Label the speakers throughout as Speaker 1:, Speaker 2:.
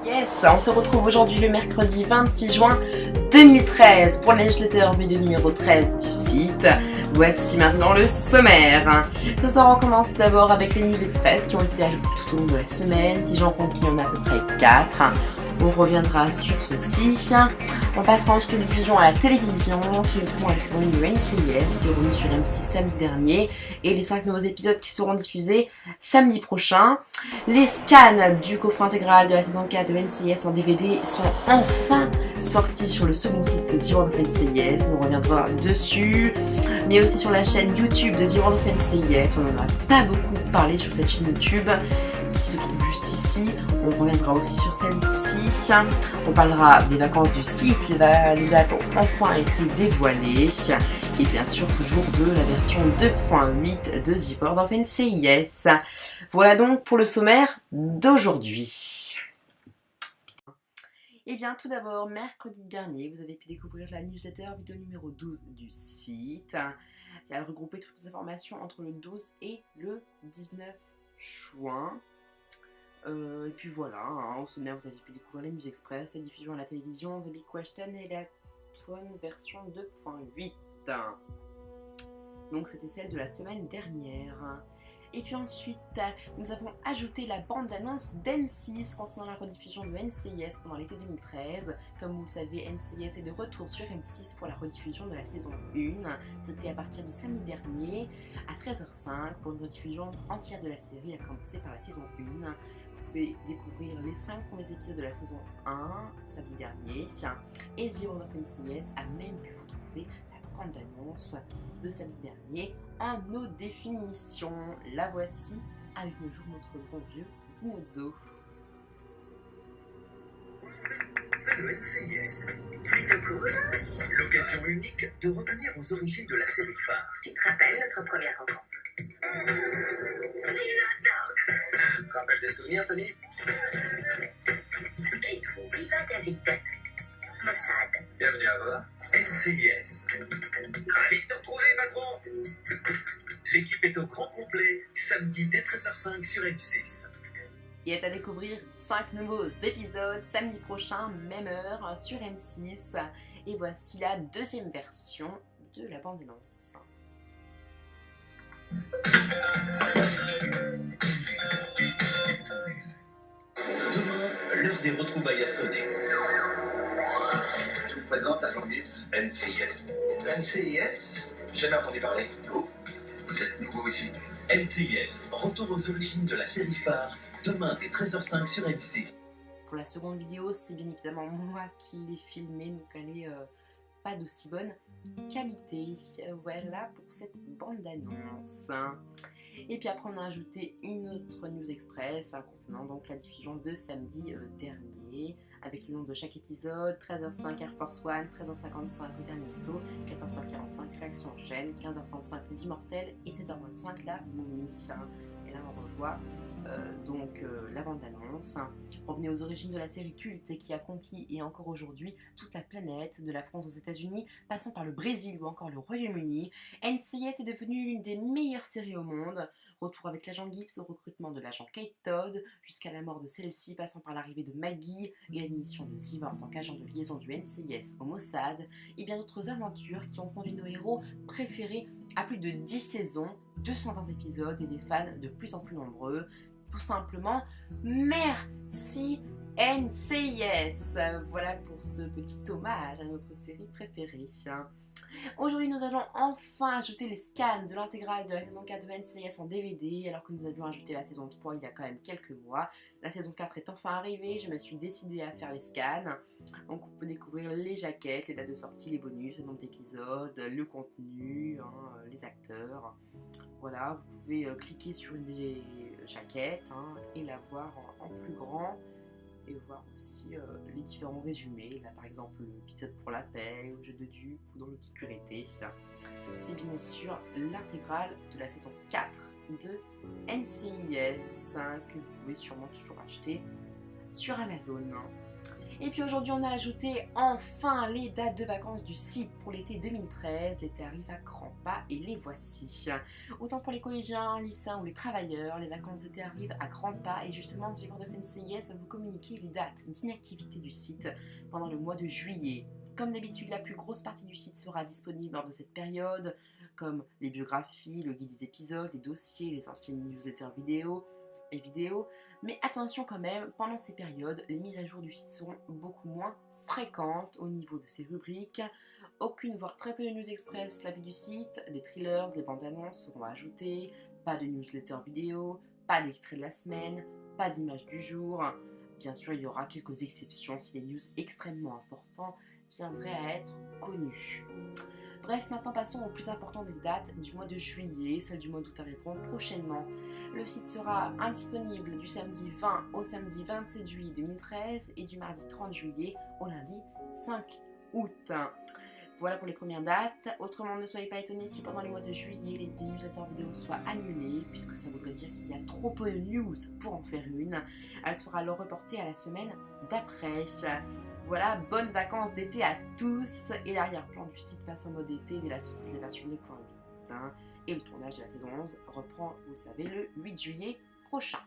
Speaker 1: Yes, on se retrouve aujourd'hui le mercredi 26 juin 2013 pour la newsletter vidéo numéro 13 du site. Voici maintenant le sommaire. Ce soir on commence tout d'abord avec les news express qui ont été ajoutées tout au long de la semaine. Si j'en compte qu'il y en a à peu près 4. On reviendra sur ceci. On passera ensuite aux diffusions à la télévision qui retrouvent la saison 1 de NCIS qui est revenue sur M6 samedi dernier et les 5 nouveaux épisodes qui seront diffusés samedi prochain. Les scans du coffret intégral de la saison 4 de NCIS en DVD sont enfin sortis sur le second site de The World of NCIS. On reviendra dessus, mais aussi sur la chaîne YouTube de The World of NCIS. On n'en a pas beaucoup parlé sur cette chaîne YouTube qui se trouve juste ici. On reviendra aussi sur celle-ci. On parlera des vacances du site. Les dates ont enfin été dévoilées. Et bien sûr toujours de la version 2.8 de The World of NCIS. Voilà donc pour le sommaire d'aujourd'hui. Et bien tout d'abord, mercredi dernier, vous avez pu découvrir la newsletter vidéo numéro 12 du site. Elle regroupait toutes les informations entre le 12 et le 19 juin. Et puis voilà, au sommaire vous avez pu découvrir les news express, la diffusion à la télévision, The Big Question et la version 2.8. Donc c'était celle de la semaine dernière. Et puis ensuite, nous avons ajouté la bande-annonce d'M6 concernant la rediffusion de NCIS pendant l'été 2013. Comme vous le savez, NCIS est de retour sur M6 pour la rediffusion de la saison 1. C'était à partir de samedi dernier à 13h05 pour une rediffusion entière de la série, à commencer par la saison 1. Vous pouvez découvrir les 5 premiers épisodes de la saison 1 samedi dernier. Et The World of NCIS a même pu vous trouver la bande-annonce de samedi dernier en haute définition. La voici avec nos jours notre bon vieux Dinozzo.
Speaker 2: Le NCIS, plutôt cool. L'occasion unique de revenir aux origines de la série phare.
Speaker 3: Tu te rappelles notre première rencontre?
Speaker 2: Tu te rappelles des souvenirs, Tony?
Speaker 3: Et tout, Viva David. Mossad.
Speaker 2: Bienvenue à bord. NCIS. Ravi de te retrouver, patron. L'équipe est au grand complet, samedi dès 13h05 sur M6.
Speaker 1: Il est à découvrir 5 nouveaux épisodes samedi prochain, même heure, sur M6. Et voici la deuxième version de la bande-annonce.
Speaker 2: Demain, l'heure des retrouvailles a sonné.
Speaker 4: Je vous présente l'agent Gibbs, NCIS.
Speaker 2: NCIS? Jamais entendu parler.
Speaker 4: Vous êtes nouveau ici.
Speaker 2: NCIS, retour aux origines de la série phare, demain dès 13h05 sur M6.
Speaker 1: Pour la seconde vidéo, c'est bien évidemment moi qui l'ai filmée, donc elle est pas d'aussi bonne qualité. Voilà pour cette bande-annonce. Et puis après on a ajouté une autre news express concernant donc la diffusion de samedi dernier, avec le nom de chaque épisode: 13h05 Air Force One, 13h55 Le Dernier Saut, 14h45 Réaction en chaîne, 15h35 Les Immortels et 16h25 La Momie. Et là on revoit la bande-annonce. Revenez aux origines de la série culte qui a conquis et encore aujourd'hui toute la planète, de la France aux États-Unis, passant par le Brésil ou encore le Royaume-Uni. NCIS est devenue l'une des meilleures séries au monde. Retour avec l'agent Gibbs au recrutement de l'agent Kate Todd, jusqu'à la mort de celle-ci, passant par l'arrivée de Maggie et l'admission de Siva en tant qu'agent de liaison du NCIS au Mossad, et bien d'autres aventures qui ont conduit nos héros préférés à plus de 10 saisons, 220 épisodes et des fans de plus en plus nombreux. Tout simplement, merci NCIS. Voilà pour ce petit hommage à notre série préférée. Aujourd'hui, nous allons enfin ajouter les scans de l'intégrale de la saison 4 de NCIS en DVD, alors que nous avions ajouté la saison 3 il y a quand même quelques mois. La saison 4 est enfin arrivée, je me suis décidée à faire les scans. Donc on peut découvrir les jaquettes, les dates de sortie, les bonus, le nombre d'épisodes, le contenu, les acteurs. Voilà, vous pouvez cliquer sur une des jaquettes et la voir en plus grand et voir aussi les différents résumés. Là par exemple l'épisode pour la paix, le jeu de dupes ou dans l'obscurité. C'est bien sûr l'intégrale de la saison 4 de NCIS que vous pouvez sûrement toujours acheter sur Amazon. Et puis aujourd'hui on a ajouté enfin les dates de vacances du site pour l'été 2013. L'été arrive à grands pas et les voici. Autant pour les collégiens, lycéens ou les travailleurs, les vacances d'été arrivent à grands pas et justement The World of NCIS va vous communiquer les dates d'inactivité du site pendant le mois de juillet. Comme d'habitude, la plus grosse partie du site sera disponible lors de cette période, comme les biographies, le guide des épisodes, les dossiers, les anciennes newsletters vidéo. Mais attention quand même, pendant ces périodes, les mises à jour du site seront beaucoup moins fréquentes au niveau de ses rubriques. Aucune, voire très peu de news express, la vie du site, les thrillers, les bandes annonces seront ajoutées, pas de newsletter vidéo, pas d'extrait de la semaine, pas d'image du jour. Bien sûr, il y aura quelques exceptions si les news extrêmement importants viendraient à être connus. Bref, maintenant passons aux plus importantes dates du mois de juillet. Celles du mois d'août arriveront prochainement. Le site sera indisponible du samedi 20 au samedi 27 juillet 2013 et du mardi 30 juillet au lundi 5 août. Voilà pour les premières dates. Autrement, ne soyez pas étonnés si pendant les mois de juillet, les newsletters vidéo soient annulés, puisque ça voudrait dire qu'il y a trop peu de news pour en faire une. Elle sera alors reportée à la semaine d'après. Voilà, bonnes vacances d'été à tous. Et l'arrière-plan du site passe en mode été dès la sortie de la version 2.8. Et le tournage de la saison 11 reprend, vous le savez, le 8 juillet prochain.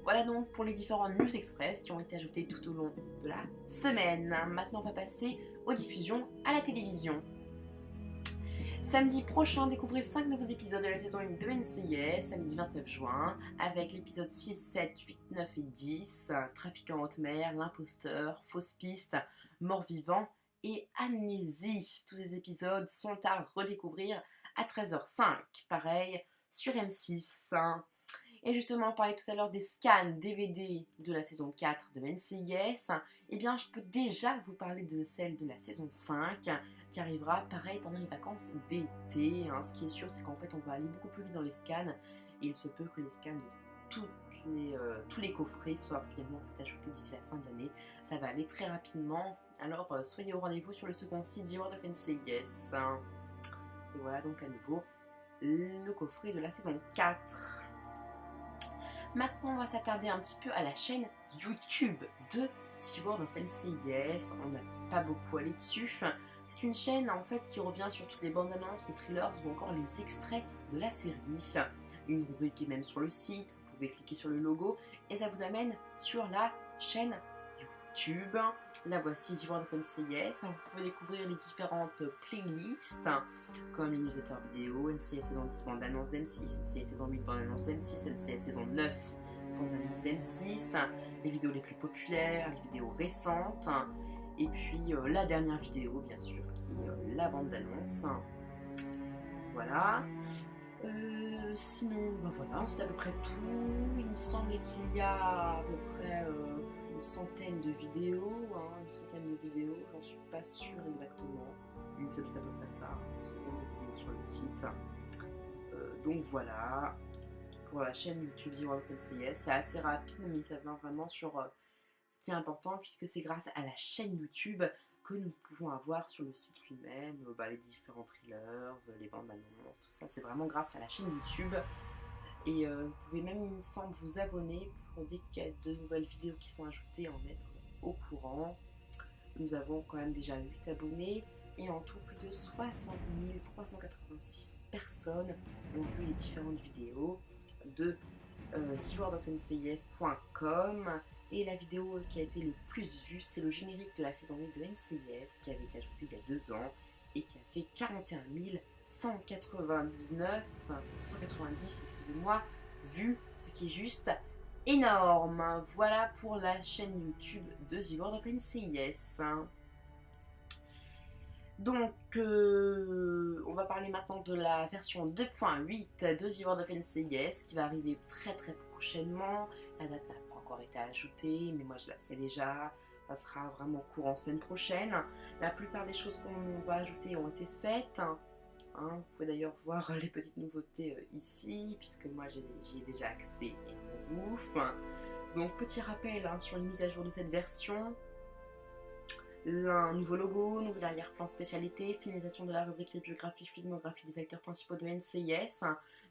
Speaker 1: Voilà donc pour les différentes news express qui ont été ajoutées tout au long de la semaine. Maintenant, on va passer aux diffusions à la télévision. Samedi prochain, découvrez 5 nouveaux épisodes de la saison 1 de NCIS, samedi 29 juin, avec l'épisode 6, 7, 8, 9 et 10, Trafic en haute mer, L'imposteur, Fausse piste, Mort-vivant et Amnésie. Tous ces épisodes sont à redécouvrir à 13h05, pareil, sur M6. Et justement, on parlait tout à l'heure des scans DVD de la saison 4 de NCIS. Eh bien, je peux déjà vous parler de celle de la saison 5 qui arrivera pareil pendant les vacances d'été. Ce qui est sûr, c'est qu'en fait, on va aller beaucoup plus vite dans les scans et il se peut que les scans de tous les coffrets soient finalement ajoutés d'ici la fin de l'année. Ça va aller très rapidement. Alors, soyez au rendez-vous sur le second site The World of NCIS. Et voilà donc à nouveau le coffret de la saison 4. Maintenant, on va s'attarder un petit peu à la chaîne YouTube de The World of NCIS. On n'a pas beaucoup allé dessus. C'est une chaîne en fait qui revient sur toutes les bandes annonces, les thrillers ou encore les extraits de la série. Une rubrique est même sur le site, vous pouvez cliquer sur le logo et ça vous amène sur la chaîne YouTube. La voici, The World of NCIS. Alors, vous pouvez découvrir les différentes playlists comme les newsletters vidéo, NCIS saison 10 bande annonce d'M6, NCIS saison 8 bande annonce d'M6, NCIS saison 9 bande annonce d'M6, les vidéos les plus populaires, les vidéos récentes, et puis la dernière vidéo bien sûr qui est la bande d'annonce. Voilà. Sinon, voilà, c'est à peu près tout. Il me semble qu'il y a à peu près une centaine de vidéos, j'en suis pas sûre exactement. Mais c'est tout à peu près ça, une centaine de vidéos sur le site. Donc voilà, pour la chaîne YouTube The World of NCIS, c'est assez rapide, mais ça vient vraiment sur ce qui est important, puisque c'est grâce à la chaîne YouTube que nous pouvons avoir sur le site lui-même, les différents thrillers, les bandes annonces, tout ça, c'est vraiment grâce à la chaîne YouTube. Et vous pouvez même, il me semble, vous abonner pour dès qu'il y a de nouvelles vidéos qui sont ajoutées, en être au courant. Nous avons quand même déjà 8 abonnés et en tout plus de 60 386 personnes ont vu les différentes vidéos de theworldofncis.com. Et la vidéo qui a été le plus vue, c'est le générique de la saison 8 de NCIS qui avait été ajouté il y a 2 ans et qui a fait 41 190 vues, ce qui est juste énorme. Voilà pour la chaîne YouTube de The World of NCIS. Donc, on va parler maintenant de la version 2.8 de The World of NCIS qui va arriver très très prochainement. La date n'a pas encore été ajoutée, mais moi je la sais déjà. Ça sera vraiment courant semaine prochaine. La plupart des choses qu'on va ajouter ont été faites. Vous pouvez d'ailleurs voir les petites nouveautés ici, puisque moi j'y ai déjà accès et pour vous. Donc petit rappel sur les mises à jour de cette version. Un nouveau logo, nouvel arrière-plan spécialité, finalisation de la rubrique les biographies, filmographie des acteurs principaux de NCIS,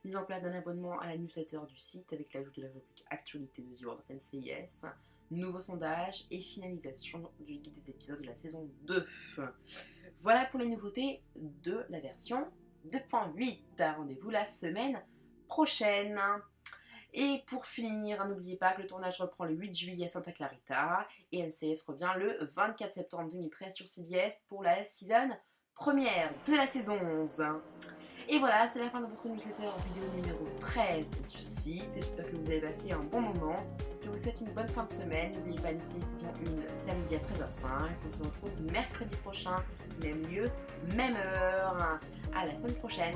Speaker 1: mise en place d'un abonnement à la newsletter du site avec l'ajout de la rubrique actualité de The World of NCIS, nouveau sondage et finalisation du guide des épisodes de la saison 2. Voilà pour les nouveautés de la version 2.8. Rendez-vous la semaine prochaine. Et pour finir, n'oubliez pas que le tournage reprend le 8 juillet à Santa Clarita et NCIS revient le 24 septembre 2013 sur CBS pour la season première de la saison 11. Et voilà, c'est la fin de votre newsletter vidéo numéro 13 du site. J'espère que vous avez passé un bon moment. Je vous souhaite une bonne fin de semaine. N'oubliez pas NCIS saison 1 samedi à 13h05. On se retrouve mercredi prochain, même lieu, même heure. À la semaine prochaine.